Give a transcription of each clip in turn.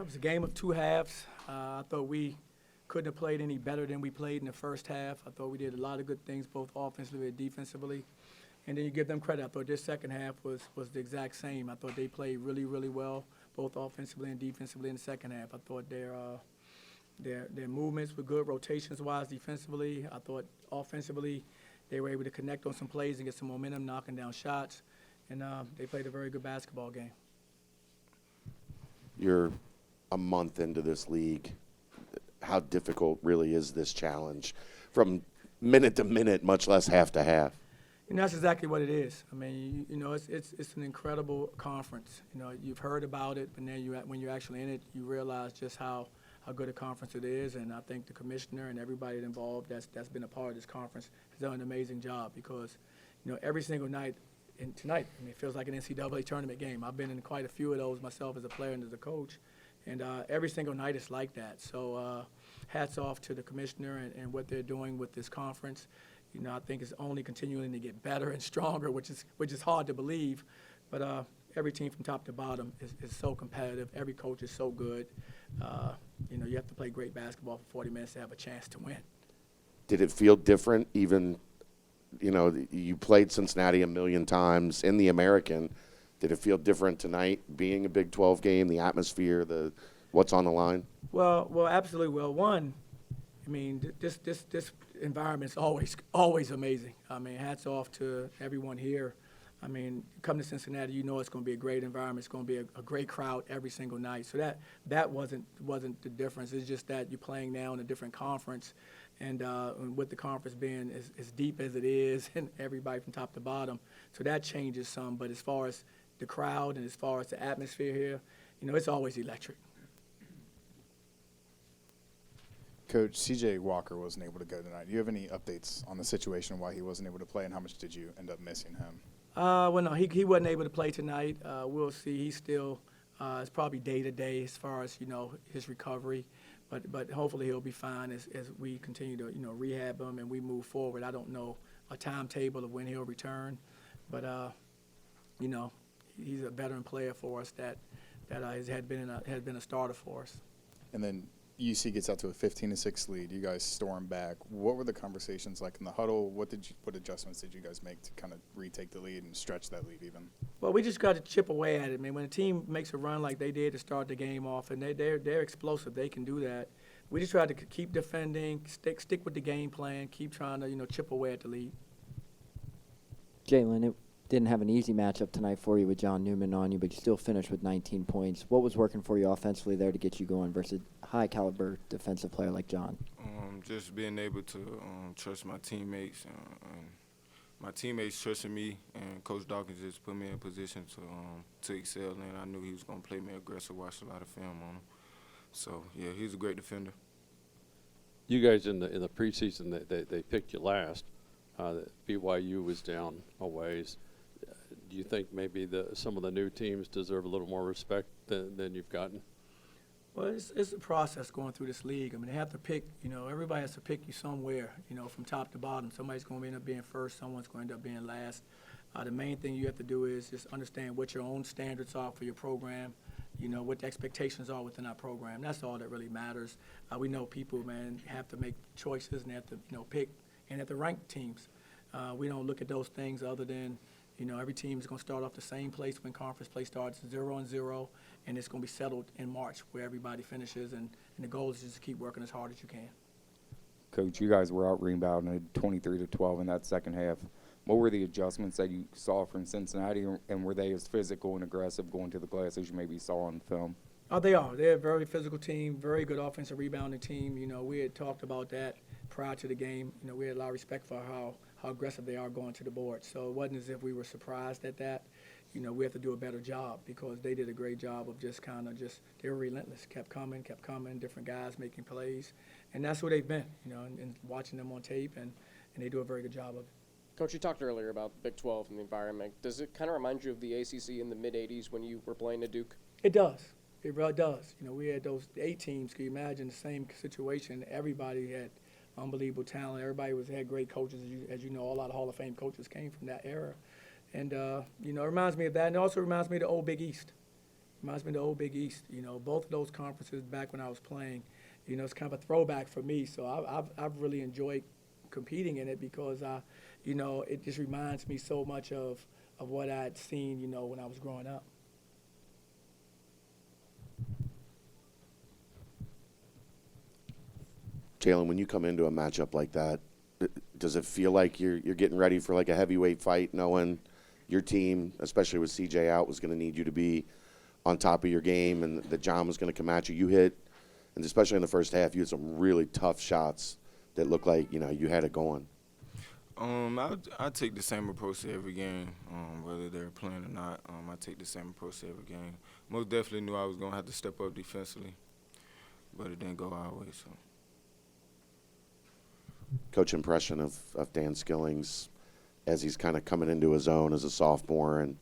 It was a game of two halves. I thought we couldn't have played any better than we played in the first half. I thought we did a lot of good things, both offensively and defensively. And then you give them credit. I thought their second half was the exact same. I thought they played really, really well, both offensively and defensively in the second half. I thought their movements were good, rotations-wise, defensively. I thought offensively they were able to connect on some plays and get some momentum, knocking down shots. And they played a very good basketball game. You're a month into this league. How difficult really is this challenge from minute to minute, much less half to half? And that's exactly what it is. I mean, it's an incredible conference. You've heard about it, but then when you're actually in it, you realize just how good a conference it is. And I think the commissioner and everybody involved that's been a part of this conference has done an amazing job because, every single night, and tonight, it feels like an NCAA tournament game. I've been in quite a few of those myself as a player and as a coach. And every single night it's like that. So hats off to the commissioner and what they're doing with this conference. I think it's only continuing to get better and stronger, which is hard to believe. But every team from top to bottom is so competitive. Every coach is so good. You have to play great basketball for 40 minutes to have a chance to win. Did it feel different even, you played Cincinnati a million times in the American. Did it feel different tonight being a Big 12 game, the atmosphere, what's on the line? Well, absolutely. Well, one, this environment's always amazing. Hats off to everyone here. Come to Cincinnati, it's going to be a great environment. It's going to be a great crowd every single night. So that wasn't the difference. It's just that you're playing now in a different conference, and with the conference being as deep as it is, and everybody from top to bottom, so that changes some. But as far as the crowd and as far as the atmosphere here, it's always electric. Coach, C.J. Walker wasn't able to go tonight. Do you have any updates on the situation, why he wasn't able to play, and how much did you end up missing him? Well, no, he wasn't able to play tonight. We'll see. He's still it's probably day-to-day as far as, his recovery. But hopefully he'll be fine as we continue to, rehab him and we move forward. I don't know a timetable of when he'll return. But, he's a veteran player for us that had been a starter for us. And then UC gets out to a 15-6 lead. You guys storm back. What were the conversations like in the huddle? What adjustments did you guys make to kind of retake the lead and stretch that lead even? Well, we just got to chip away at it, man. When a team makes a run like they did to start the game off, and they're explosive, they can do that. We just try to keep defending, stick with the game plan, keep trying to chip away at the lead. Jaylin, it didn't have an easy matchup tonight for you with John Newman on you, but you still finished with 19 points. What was working for you offensively there to get you going versus a high-caliber defensive player like John? Just being able to trust my teammates. And my teammates trusted me, and Coach Dawkins just put me in a position to excel, and I knew he was going to play me aggressive, watched a lot of film on him. So, yeah, he's a great defender. You guys in the preseason, they picked you last. BYU was down a ways. Do you think maybe some of the new teams deserve a little more respect than you've gotten? Well, it's a process going through this league. They have to pick, everybody has to pick you somewhere, from top to bottom. Somebody's going to end up being first, someone's going to end up being last. The main thing you have to do is just understand what your own standards are for your program, what the expectations are within our program. That's all that really matters. We know people, have to make choices and they have to, pick and have to rank teams. We don't look at those things other than, every team is going to start off the same place when conference play starts, 0-0, and it's going to be settled in March where everybody finishes, and the goal is just to keep working as hard as you can. Coach, you guys were out rebounded 23-12 in that second half. What were the adjustments that you saw from Cincinnati, and were they as physical and aggressive going to the glass as you maybe saw on film? Oh, they are. They're a very physical team, very good offensive rebounding team. We had talked about that prior to the game. We had a lot of respect for how aggressive they are going to the board. So it wasn't as if we were surprised at that. We have to do a better job because they did a great job of they were relentless, kept coming, different guys making plays. And that's who they've been, and watching them on tape, and they do a very good job of it. Coach, you talked earlier about Big 12 and the environment. Does it kind of remind you of the ACC in the mid-'80s when you were playing at Duke? It does. It really does. We had those 8 teams. Can you imagine the same situation? Everybody had unbelievable talent. Everybody had great coaches. As you know, a lot of Hall of Fame coaches came from that era. And, it reminds me of that. And it also reminds me of the old Big East. Reminds me of the old Big East. You know, both of those conferences back when I was playing, you know, it's kind of a throwback for me. So I've really enjoyed competing in it because, you know, it just reminds me so much of what I'd seen, you know, when I was growing up. Jaylin, when you come into a matchup like that, does it feel like you're getting ready for like a heavyweight fight, knowing your team, especially with CJ out, was going to need you to be on top of your game, and that John was going to come at you? You hit, and especially in the first half, you had some really tough shots that looked like, you know, you had it going. I take the same approach to every game, whether they're playing or not. I take the same approach to every game. Most definitely knew I was going to have to step up defensively, but it didn't go our way. So, Coach, impression of Dan Skillings as he's kind of coming into his own as a sophomore and,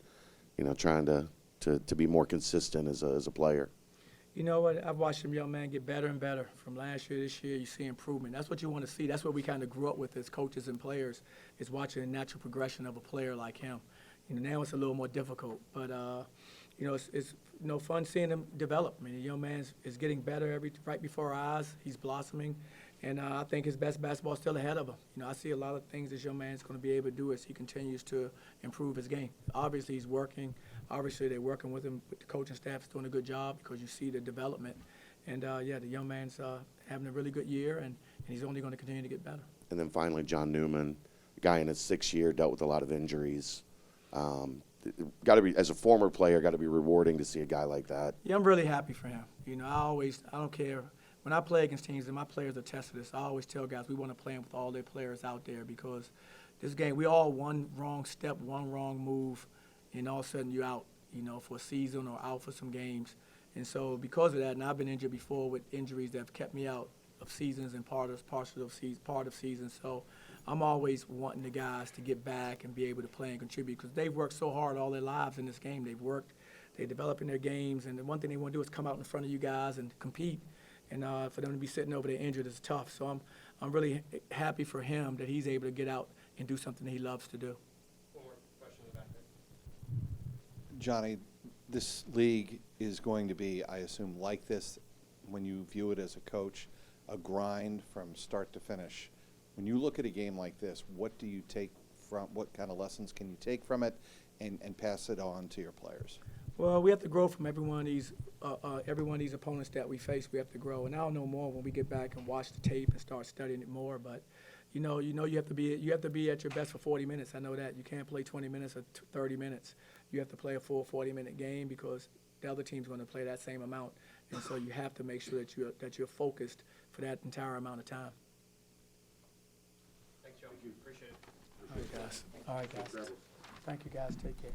you know, trying to be more consistent as a player. You know what? I've watched him, young man, get better and better. From last year to this year, you see improvement. That's what you want to see. That's what we kind of grew up with as coaches and players, is watching the natural progression of a player like him. You know, now it's a little more difficult, but you know, it's you know, fun seeing him develop. I mean, the young man is getting better right before our eyes. He's blossoming, and I think his best basketball is still ahead of him. You know, I see a lot of things this young man is going to be able to do as he continues to improve his game. Obviously, he's working. Obviously, they're working with him. The coaching staff is doing a good job because you see the development. And, yeah, the young man's having a really good year, and he's only going to continue to get better. And then finally, John Newman, a guy in his 6th year, dealt with a lot of injuries. Got to be, as a former player, got to be rewarding to see a guy like that. Yeah, I'm really happy for him. You know, I don't care. When I play against teams, and my players attest to this, I always tell guys we want to play with all their players out there because this game, we all one wrong step, one wrong move, and all of a sudden you're out, you know, for a season or out for some games. And so because of that, and I've been injured before with injuries that have kept me out of seasons and part of seasons. So I'm always wanting the guys to get back and be able to play and contribute because they've worked so hard all their lives in this game. They've worked, they're developing their games, and the one thing they want to do is come out in front of you guys and compete. And for them to be sitting over there injured is tough. So I'm really happy for him that he's able to get out and do something that he loves to do. One more question in the back there. Johnny, this league is going to be, I assume, like this when you view it as a coach, a grind from start to finish. When you look at a game like this, what do you take from, what kind of lessons can you take from it and pass it on to your players? Well, we have to grow from every one of these opponents that we face. We have to grow, and I'll know more when we get back and watch the tape and start studying it more. But you have to be at your best for 40 minutes. I know that you can't play 20 minutes or 30 minutes. You have to play a full 40-minute game because the other team's going to play that same amount, and so you have to make sure that you're focused for that entire amount of time. Thanks, Joe. Appreciate it. All right, guys. Thank you, guys. Take care.